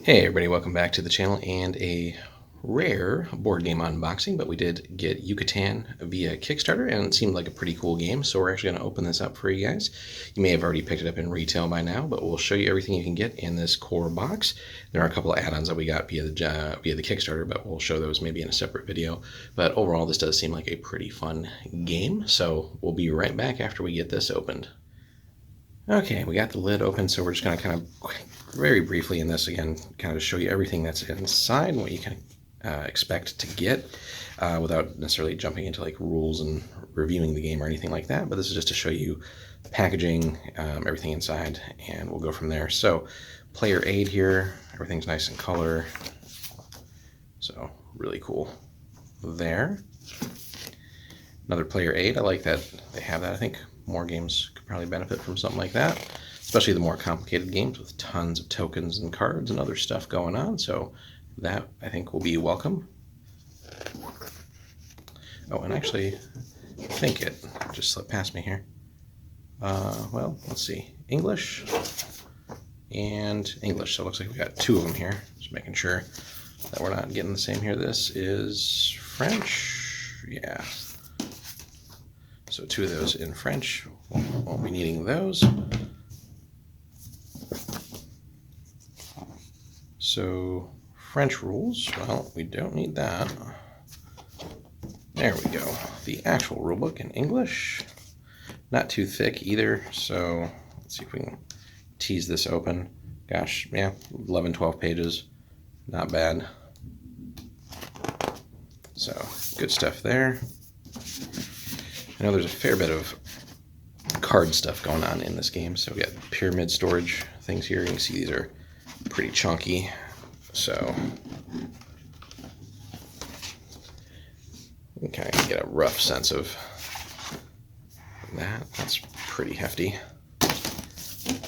Hey everybody, welcome back to the channel and a rare board game unboxing, but we did get Yucatan via Kickstarter and it seemed like a pretty cool game, so we're actually going to open this up for you guys. You may have already picked it up in retail by now, but we'll show you everything you can get in this core box. There are a couple of add-ons that we got via the Kickstarter, but we'll show those maybe in a separate video. But overall, this does seem like a pretty fun game, so we'll be right back after we get this opened. Okay, we got the lid open, so we're just going to kind of very briefly in this again kind of show you everything that's inside and what you can expect to get without necessarily jumping into like rules and reviewing the game or anything like that, but this is just to show you packaging, everything inside, and we'll go from there. So player aid here, everything's nice in color, so really cool there. Another player aid, I like that they have that. I think more games could probably benefit from something like that, especially the more complicated games with tons of tokens and cards and other stuff going on. So that, I think, will be welcome. Oh, and actually, I think it just slipped past me here. Well, let's see. English and English. So it looks like we got two of them here. Just making sure that we're not getting the same here. This is French. Yeah. So two of those in French. Won't be needing those. So French rules, well, we don't need that. There we go. The actual rulebook in English. Not too thick either, so let's see if we can tease this open. Gosh, yeah, 11, 12 pages. Not bad. So, good stuff there. I know there's a fair bit of card stuff going on in this game. So we got pyramid storage things here. You can see these are pretty chunky. So you can kind of get a rough sense of that. That's pretty hefty.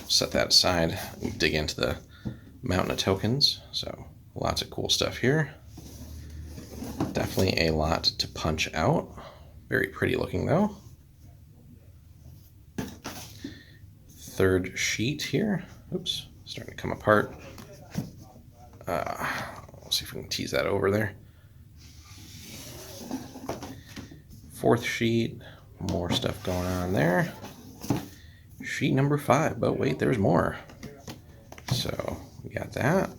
Set that aside and dig into the mountain of tokens. So lots of cool stuff here. Definitely a lot to punch out. Very pretty looking though. Third sheet here. Oops, starting to come apart. Let's see if we can tease that over there. Fourth sheet, more stuff going on there. Sheet number 5, but wait, there's more. So we got that.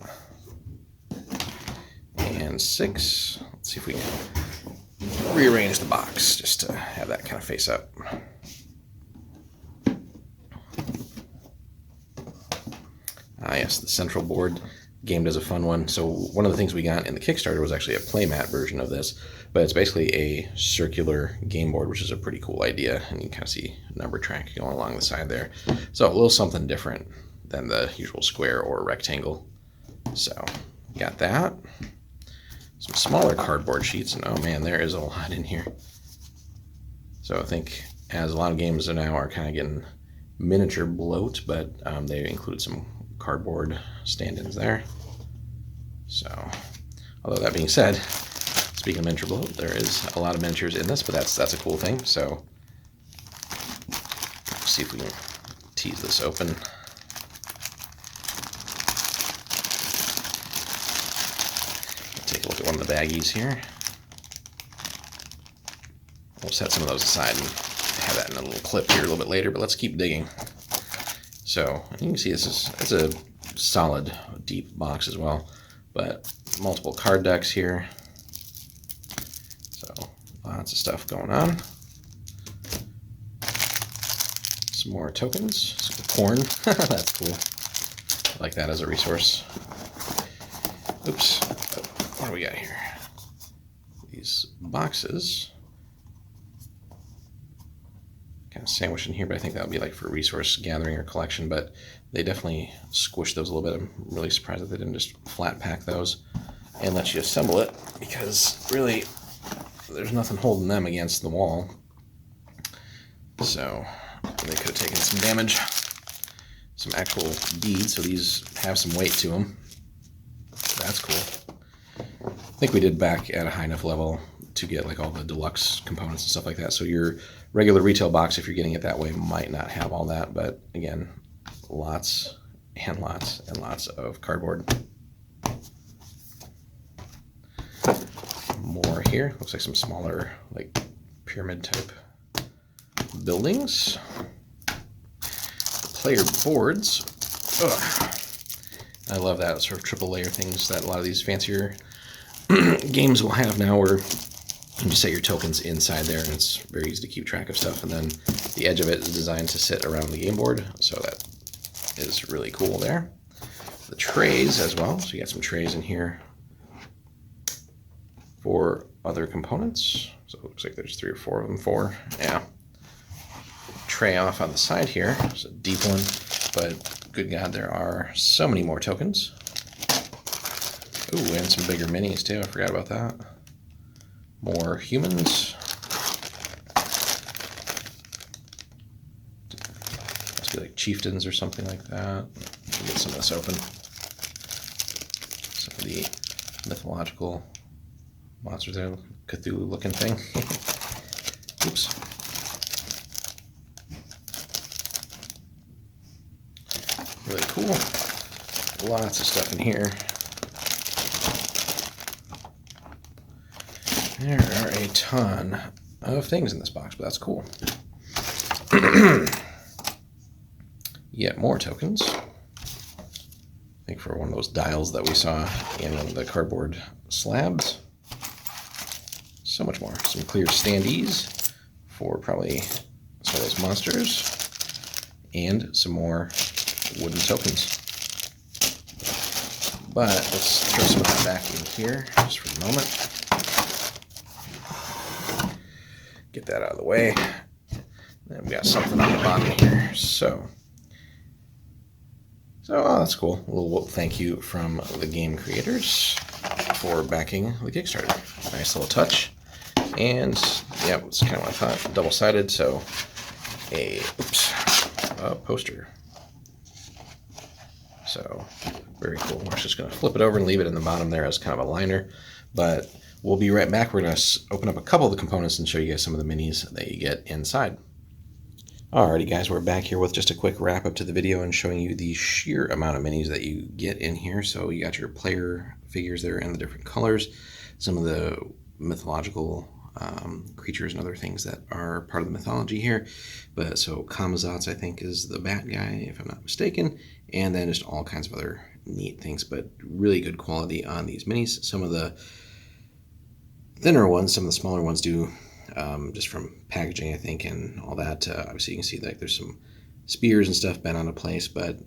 And 6. Let's see if we can rearrange the box just to have that kind of face up. Yes, the central board game does a fun one. So one of the things we got in the Kickstarter was actually a playmat version of this, but it's basically a circular game board, which is a pretty cool idea, and you can kind of see a number track going along the side there. So a little something different than the usual square or rectangle. So got that. Some smaller cardboard sheets, and oh man, there is a lot in here. So I think as a lot of games now are kind of getting miniature bloat, but they include some cardboard stand-ins there. So, although that being said, speaking of miniature bloat, there is a lot of miniatures in this, but that's a cool thing. So, let's see if we can tease this open. Take a look at one of the baggies here. We'll set some of those aside and have that in a little clip here a little bit later, but let's keep digging. So you can see it's a solid, deep box as well, but multiple card decks here. So lots of stuff going on. Some more tokens, some corn. That's cool. I like that as a resource. Oops. What do we got here? These boxes. Kind of sandwiched in here, but I think that would be like for resource gathering or collection, but they definitely squished those a little bit. I'm really surprised that they didn't just flat pack those and let you assemble it, because really there's nothing holding them against the wall. So they could have taken some damage. Some actual beads, so these have some weight to them. That's cool. I think we did back at a high enough level to get like all the deluxe components and stuff like that. So your regular retail box, if you're getting it that way, might not have all that. But again, lots and lots and lots of cardboard. more here. Looks like some smaller, like pyramid type buildings. The player boards. Ugh. I love that sort of triple layer things that a lot of these fancier games will have now, where you can just set your tokens inside there and it's very easy to keep track of stuff. And then the edge of it is designed to sit around the game board, so that is really cool there. The trays as well, so you got some trays in here for other components. So it looks like there's 3 or 4 of them. 4, yeah. Tray off on the side here. It's a deep one, but good God, there are so many more tokens. Ooh, and some bigger minis too. I forgot about that. More humans. Must be like chieftains or something like that. Let me get some of this open. Some of the mythological monsters there. Cthulhu looking thing. Oops. Really cool. Lots of stuff in here. There are a ton of things in this box, but that's cool. Yet more tokens. I think for one of those dials that we saw in one of the cardboard slabs. So much more. Some clear standees for probably some of those monsters. And some more wooden tokens. But let's throw some of that back in here just for a moment. Get that out of the way. Then we got something on the bottom here. So oh, that's cool. A little thank you from the game creators for backing the Kickstarter. Nice little touch. And yeah, it's kind of what I thought. Double-sided, so a poster. So very cool. We're just going to flip it over and leave it in the bottom there as kind of a liner. But we'll be right back. We're going to open up a couple of the components and show you guys some of the minis that you get inside. Alrighty guys, we're back here with just a quick wrap up to the video and showing you the sheer amount of minis that you get in here. So you got your player figures there in the different colors, some of the mythological creatures and other things that are part of the mythology here. But so Kamazats, I think, is the bat guy, if I'm not mistaken, and then just all kinds of other neat things, but really good quality on these minis. Some of the thinner ones, some of the smaller ones do, just from packaging, I think, and all that. Obviously, you can see like there's some spears and stuff bent onto place, but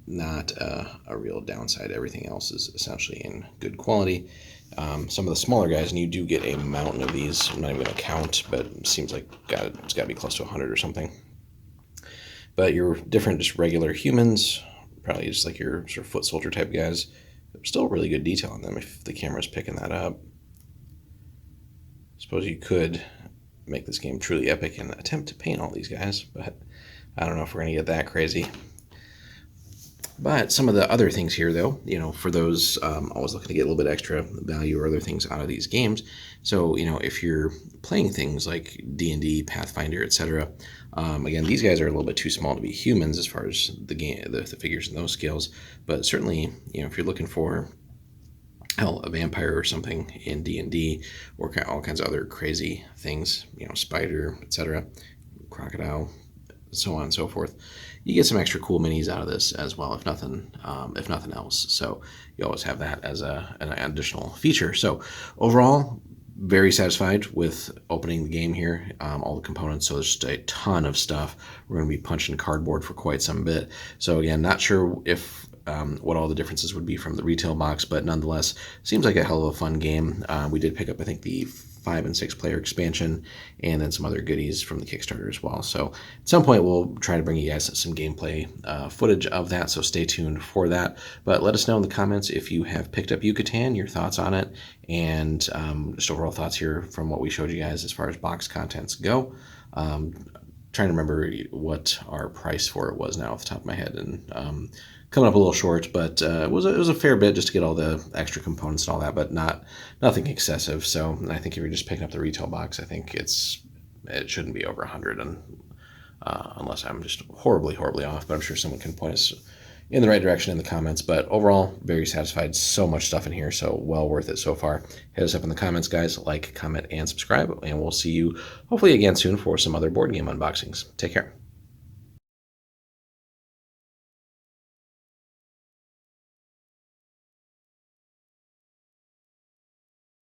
not a real downside. Everything else is essentially in good quality. Some of the smaller guys, and you do get a mountain of these. I'm not even going to count, but it seems like it's got to be close to 100 or something. But your different, just regular humans, probably just like your sort of foot soldier type guys, still really good detail on them if the camera's picking that up. Suppose you could make this game truly epic and attempt to paint all these guys, but I don't know if we're going to get that crazy. But some of the other things here, though, you know, for those always looking to get a little bit extra value or other things out of these games. So, you know, if you're playing things like D&D, Pathfinder, etc., again, these guys are a little bit too small to be humans as far as the game, the figures in those scales. But certainly, you know, if you're looking for a vampire or something in D&D, or all kinds of other crazy things, you know, spider, etc., crocodile, so on and so forth, you get some extra cool minis out of this as well, if nothing else. So you always have that as an additional feature. So overall, very satisfied with opening the game here, all the components. So there's just a ton of stuff. We're going to be punching cardboard for quite some bit. So again, not sure if what all the differences would be from the retail box, but nonetheless, seems like a hell of a fun game. We did pick up, I think, the 5 and 6 player expansion, and then some other goodies from the Kickstarter as well. So at some point we'll try to bring you guys some gameplay footage of that, so stay tuned for that. But let us know in the comments if you have picked up Yucatan, your thoughts on it, and just overall thoughts here from what we showed you guys as far as box contents go. Trying to remember what our price for it was now off the top of my head, and coming up a little short, but it was a fair bit just to get all the extra components and all that, but nothing excessive. So I think if you're just picking up the retail box, I think it shouldn't be over 100, and unless I'm just horribly off. But I'm sure someone can point us in the right direction in the comments. But overall, very satisfied. So much stuff in here, so well worth it so far. Hit us up in the comments, guys. Like, comment, and subscribe, and we'll see you hopefully again soon for some other board game unboxings. Take care.